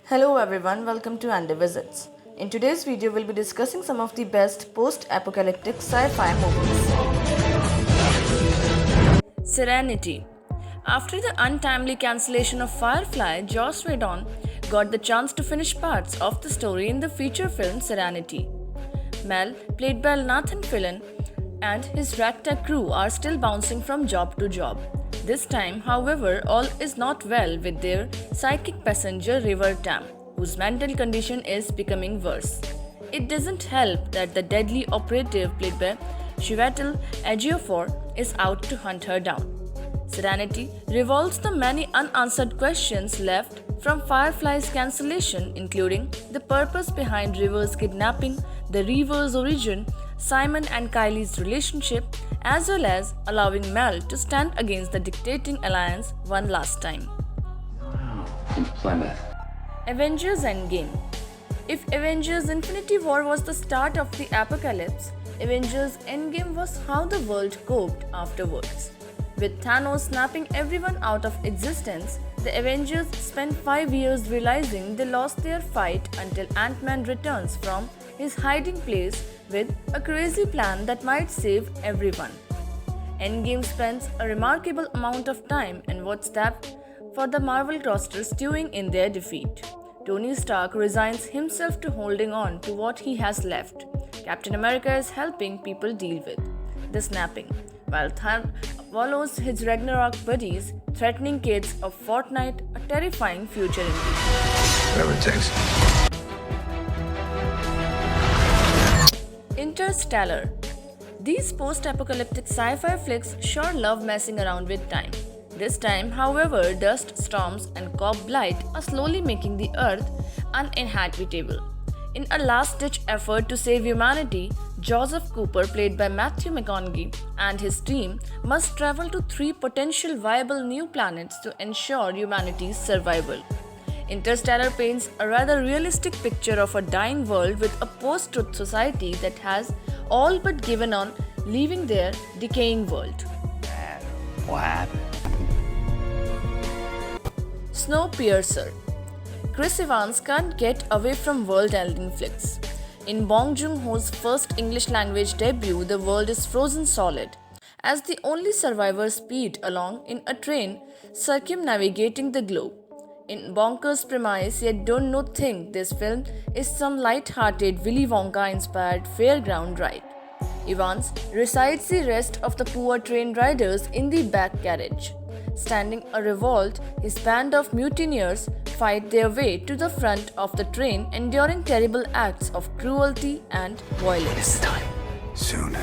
Hello everyone, welcome to Andy Visits. In today's video, we'll be discussing some of the best post-apocalyptic sci-fi movies. Serenity. After the untimely cancellation of Firefly, Joss Whedon got the chance to finish parts of the story in the feature film Serenity. Mel, played by Nathan Fillion, and his ragtag crew are still bouncing from job to job. This time, however, all is not well with their psychic passenger River Tam, whose mental condition is becoming worse. It doesn't help that the deadly operative played by Chiwetel Ejiofor is out to hunt her down. Serenity revolves the many unanswered questions left from Firefly's cancellation, including the purpose behind River's kidnapping, the Reaver's origin, Simon and Kylie's relationship, as well as allowing Mel to stand against the dictating alliance one last time. Plymouth. Avengers Endgame. If Avengers Infinity War was the start of the apocalypse, Avengers Endgame was how the world coped afterwards. With Thanos snapping everyone out of existence, the Avengers spent 5 years realizing they lost their fight until Ant-Man returns from his hiding place with a crazy plan that might save everyone. Endgame spends a remarkable amount of time and what's that for the Marvel roster stewing in their defeat. Tony Stark resigns himself to holding on to what he has left. Captain America is helping people deal with the snapping, while Thor follows his Ragnarok buddies, threatening kids of Fortnite, a terrifying future indeed. Whatever it takes. Interstellar. These post-apocalyptic sci-fi flicks sure love messing around with time. This time, however, dust storms and cob blight are slowly making the Earth uninhabitable. In a last-ditch effort to save humanity, Joseph Cooper, played by Matthew McConaughey, and his team must travel to 3 potential viable new planets to ensure humanity's survival. Interstellar paints a rather realistic picture of a dying world with a post-truth society that has all but given on leaving their decaying world. What happened? Snowpiercer. Chris Evans can't get away from world-ending flicks. In Bong Joon-ho's first English-language debut, the world is frozen solid, as the only survivor speed along in a train circumnavigating the globe. In bonkers premise yet don't know think this film is some light-hearted Willy Wonka-inspired fairground ride. Evans recites the rest of the poor train riders in the back carriage. Standing a revolt, his band of mutineers fight their way to the front of the train, enduring terrible acts of cruelty and violence. It's time. Soon.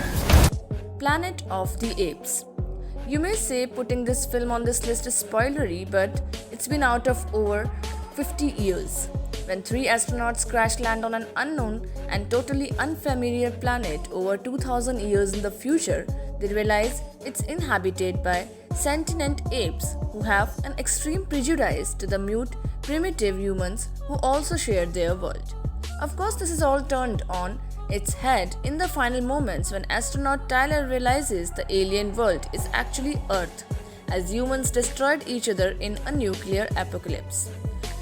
Planet of the Apes. You may say putting this film on this list is spoilery, but it's been out of over 50 years. When 3 astronauts crash land on an unknown and totally unfamiliar planet over 2000 years in the future, they realize it's inhabited by sentient apes who have an extreme prejudice to the mute, primitive humans who also share their world. Of course, this is all turned on its head in the final moments when astronaut Tyler realizes the alien world is actually Earth, as humans destroyed each other in a nuclear apocalypse.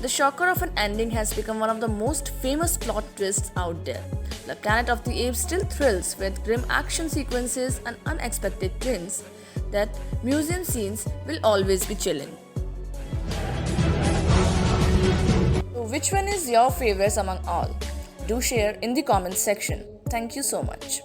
The shocker of an ending has become one of the most famous plot twists out there. The Planet of the Apes still thrills with grim action sequences and unexpected turns that museum scenes will always be chilling. So which one is your favorite among all? Do share in the comments section. Thank you so much.